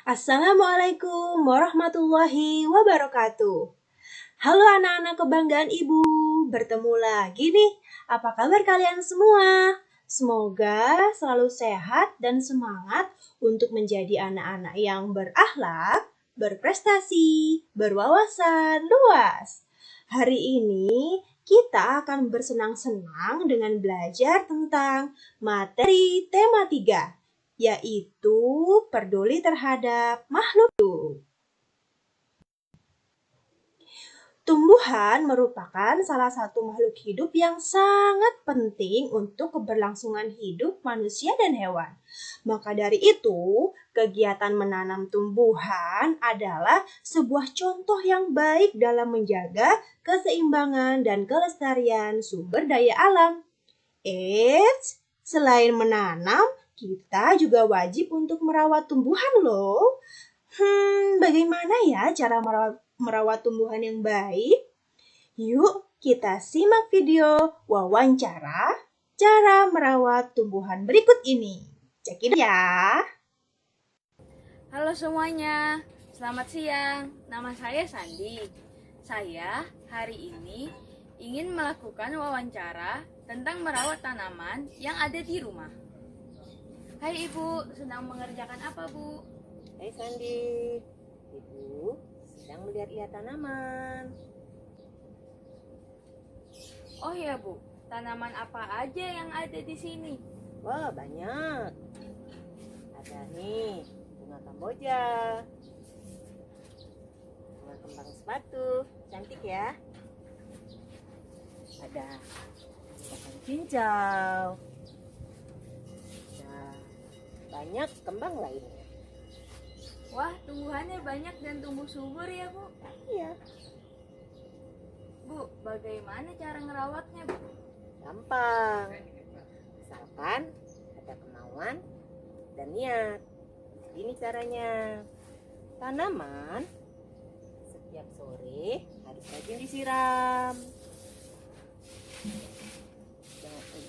Assalamualaikum warahmatullahi wabarakatuh. Halo anak-anak kebanggaan ibu, bertemu lagi nih. Apa kabar kalian semua? Semoga selalu sehat dan semangat untuk menjadi anak-anak yang berakhlak, berprestasi, berwawasan luas. Hari ini kita akan bersenang-senang dengan belajar tentang materi tema 3, yaitu peduli terhadap makhluk hidup. Tumbuhan merupakan salah satu makhluk hidup yang sangat penting untuk keberlangsungan hidup manusia dan hewan. Maka dari itu, kegiatan menanam tumbuhan adalah sebuah contoh yang baik dalam menjaga keseimbangan dan kelestarian sumber daya alam. Selain menanam, kita juga wajib untuk merawat tumbuhan loh. Bagaimana ya cara merawat tumbuhan yang baik? Yuk kita simak video wawancara cara merawat tumbuhan berikut ini. Cek ini ya. Halo semuanya, selamat siang. Nama saya Sandi. Saya hari ini ingin melakukan wawancara tentang merawat tanaman yang ada di rumah. Hai Ibu, sedang mengerjakan apa Bu? Hai Sandi, Ibu sedang melihat-lihat tanaman. Oh iya Bu, tanaman apa aja yang ada di sini? Wah banyak. Ada nih bunga kamboja, bunga kembang sepatu, cantik ya. Ada kacang cincau. Nah, banyak kembang lainnya. Wah, tumbuhannya banyak dan tumbuh subur ya Bu. Iya, Bu, bagaimana cara ngerawatnya Bu? gampang. Asalkan ada kemauan dan niat. Ini caranya. Tanaman setiap sore harus rajin disiram.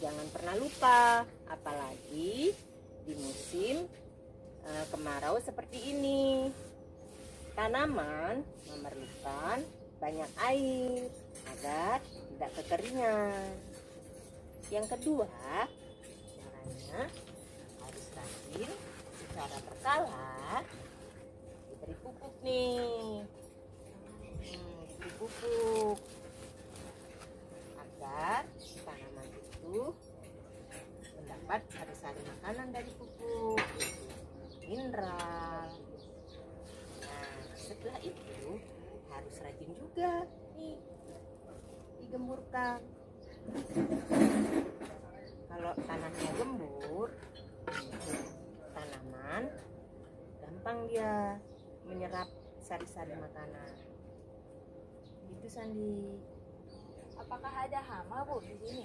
Jangan pernah lupa, apalagi di musim kemarau seperti ini. Tanaman memerlukan banyak air agar tidak kekeringan. Yang kedua, caranya harus rajin secara berkala diberi pupuk nih. Diberi pupuk agar tanaman itu mendapat sari-sari makanan dari pupuk, mineral. Nah, setelah itu harus rajin juga nih digemburkan. Kalau tanahnya gembur, tanaman gampang dia menyerap sari-sari makanan. Itu Sandi. Apakah ada hama Bu di sini?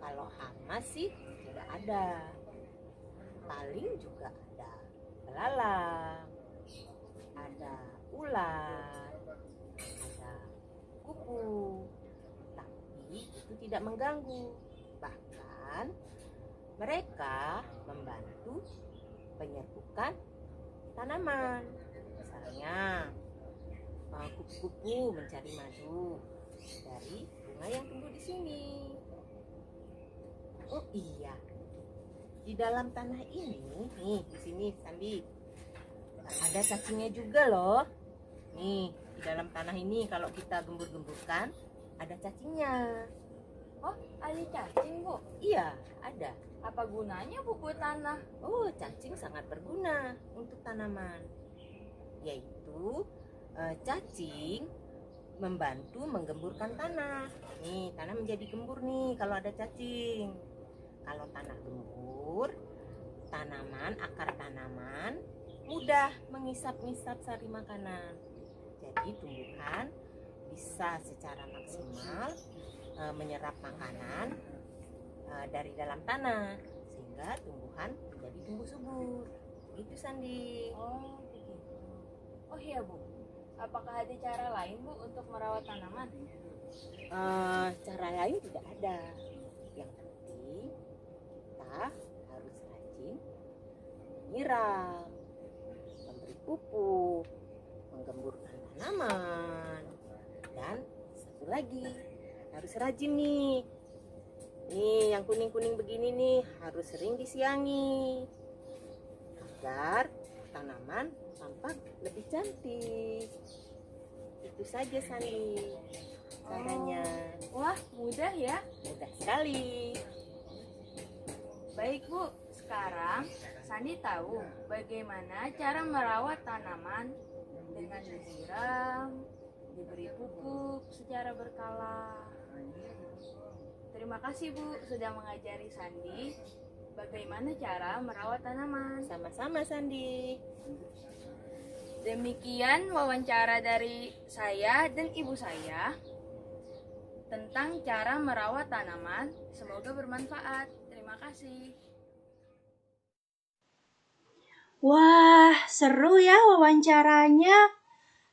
Kalau hama sih tidak ada. Paling juga ada belalang, ada ular, ada kupu. Tapi itu tidak mengganggu. Bahkan mereka membantu penyerbukan tanaman. Misalnya kupu-kupu mencari madu dari bunga yang tumbuh di sini. Oh iya, di dalam tanah ini, nih di sini Sandi, ada cacingnya juga loh. Nih di dalam tanah ini kalau kita gembur-gemburkan ada cacingnya. Oh, ada cacing Bu. Iya, ada. Apa gunanya Bu buat tanah? Oh, cacing sangat berguna untuk tanaman. Yaitu cacing membantu menggemburkan tanah. Nih, tanah menjadi gembur nih kalau ada cacing. Kalau tanah gembur, tanaman, akar tanaman mudah mengisap-ngisap sari makanan. Jadi tumbuhan bisa secara maksimal menyerap makanan dari dalam tanah sehingga tumbuhan menjadi tumbuh subur. Itu Sandi. Oh, begitu. Oh iya Bu, apakah ada cara lain Bu untuk merawat tanaman? Cara lain tidak ada. Yang penting kita harus rajin menyiram, tanaman. Dan satu lagi, harus rajin nih. Nih, yang kuning-kuning begini nih harus sering disiangi agar tanaman tampak lebih cantik. Itu saja Sandi caranya. Wah, mudah ya. Mudah sekali. Baik Bu, sekarang Sandi tahu bagaimana cara merawat tanaman dengan disiram, diberi pupuk secara berkala. Terima kasih Bu sudah mengajari Sandi bagaimana cara merawat tanaman. Sama-sama Sandi. Demikian wawancara dari saya dan ibu saya tentang cara merawat tanaman. Semoga bermanfaat. Terima kasih. Wah, seru ya wawancaranya.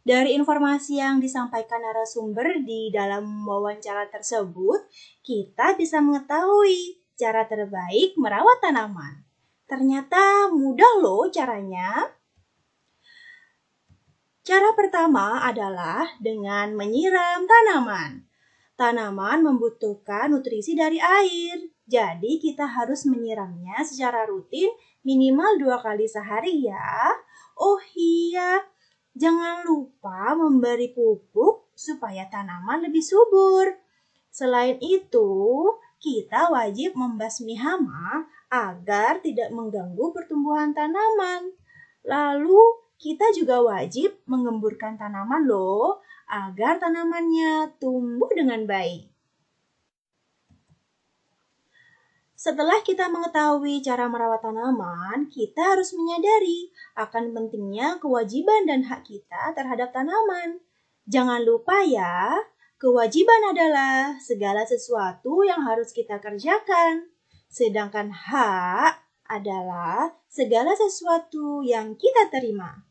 Dari informasi yang disampaikan narasumber di dalam wawancara tersebut, kita bisa mengetahui cara terbaik merawat tanaman. Ternyata mudah loh caranya. Cara pertama adalah dengan menyiram tanaman. Tanaman membutuhkan nutrisi dari air, jadi kita harus menyiramnya secara rutin minimal 2 kali sehari ya. Oh iya, jangan lupa memberi pupuk supaya tanaman lebih subur. Selain itu, kita wajib membasmi hama agar tidak mengganggu pertumbuhan tanaman. Lalu, kita juga wajib mengemburkan tanaman loh, agar tanamannya tumbuh dengan baik. Setelah kita mengetahui cara merawat tanaman, kita harus menyadari akan pentingnya kewajiban dan hak kita terhadap tanaman. Jangan lupa ya, kewajiban adalah segala sesuatu yang harus kita kerjakan. Sedangkan hak adalah segala sesuatu yang kita terima.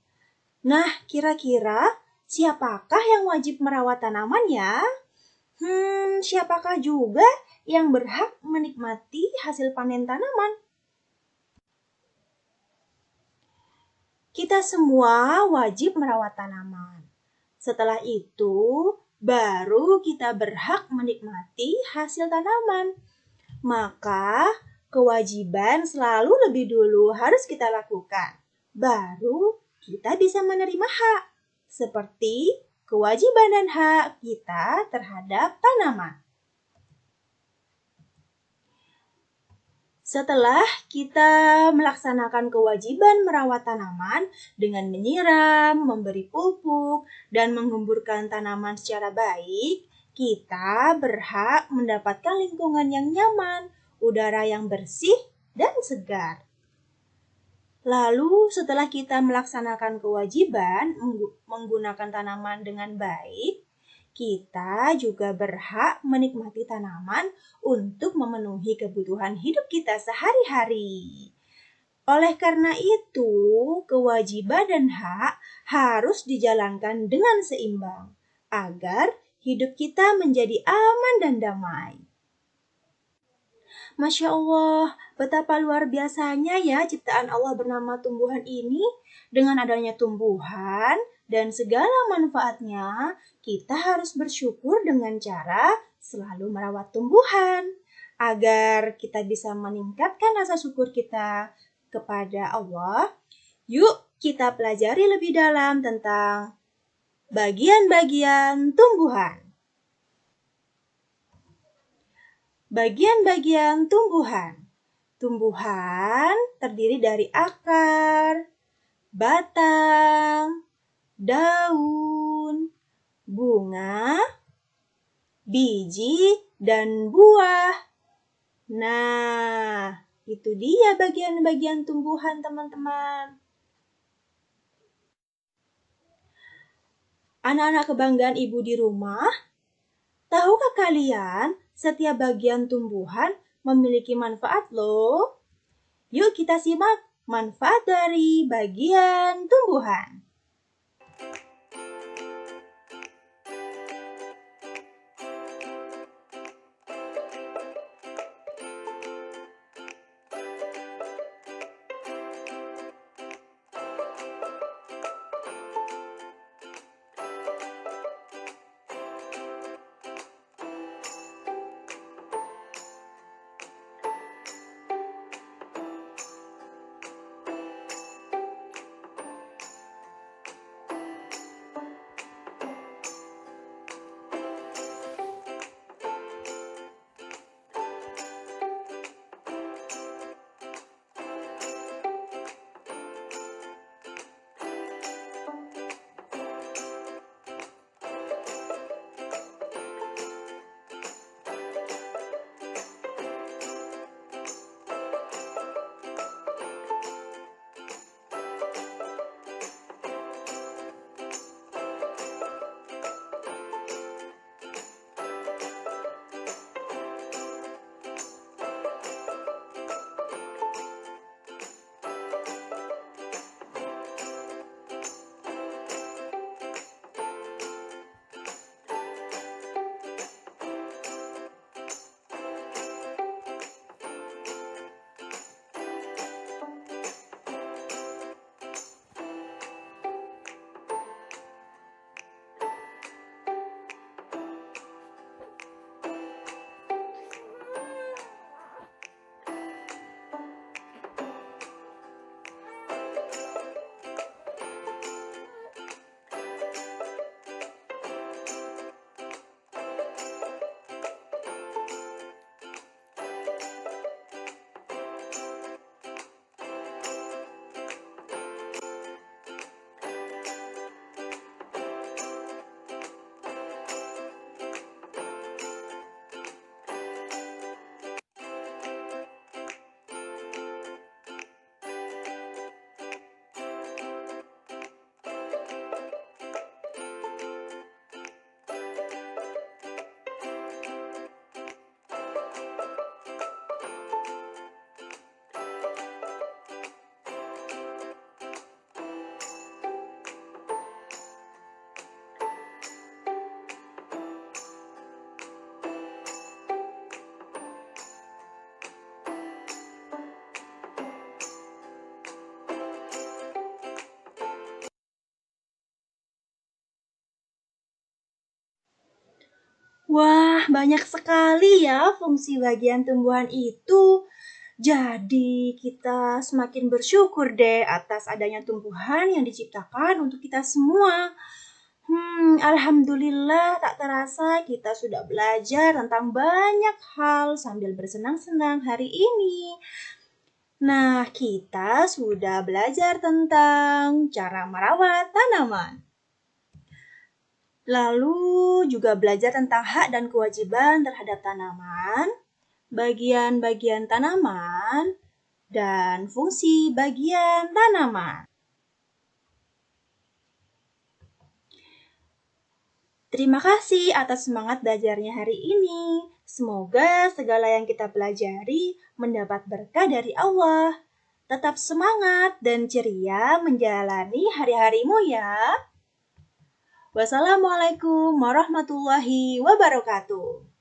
Nah, kira-kira siapakah yang wajib merawat tanaman ya? Siapakah juga yang berhak menikmati hasil panen tanaman? Kita semua wajib merawat tanaman. Setelah itu, baru kita berhak menikmati hasil tanaman. Maka, kewajiban selalu lebih dulu harus kita lakukan. Baru kita bisa menerima hak, seperti kewajiban dan hak kita terhadap tanaman. Setelah kita melaksanakan kewajiban merawat tanaman dengan menyiram, memberi pupuk, dan mengemburkan tanaman secara baik, kita berhak mendapatkan lingkungan yang nyaman, udara yang bersih, dan segar. Lalu setelah kita melaksanakan kewajiban menggunakan tanaman dengan baik, kita juga berhak menikmati tanaman untuk memenuhi kebutuhan hidup kita sehari-hari. Oleh karena itu, kewajiban dan hak harus dijalankan dengan seimbang agar hidup kita menjadi aman dan damai. Masya Allah, betapa luar biasanya ya ciptaan Allah bernama tumbuhan ini. Dengan adanya tumbuhan dan segala manfaatnya, kita harus bersyukur dengan cara selalu merawat tumbuhan agar kita bisa meningkatkan rasa syukur kita kepada Allah. Yuk kita pelajari lebih dalam tentang bagian-bagian tumbuhan. Bagian-bagian tumbuhan. Tumbuhan terdiri dari akar, batang, daun, bunga, biji, dan buah. Nah, itu dia bagian-bagian tumbuhan, teman-teman. Anak-anak kebanggaan ibu di rumah, tahukah kalian setiap bagian tumbuhan memiliki manfaat loh? Yuk kita simak manfaat dari bagian tumbuhan. banyak sekali ya fungsi bagian tumbuhan itu. Jadi kita semakin bersyukur deh atas adanya tumbuhan yang diciptakan untuk kita semua. Alhamdulillah tak terasa kita sudah belajar tentang banyak hal sambil bersenang-senang hari ini. Nah, kita sudah belajar tentang cara merawat tanaman. Lalu juga belajar tentang hak dan kewajiban terhadap tanaman, bagian-bagian tanaman, dan fungsi bagian tanaman. Terima kasih atas semangat belajarnya hari ini. Semoga segala yang kita pelajari mendapat berkah dari Allah. Tetap semangat dan ceria menjalani hari-harimu ya. Wassalamualaikum warahmatullahi wabarakatuh.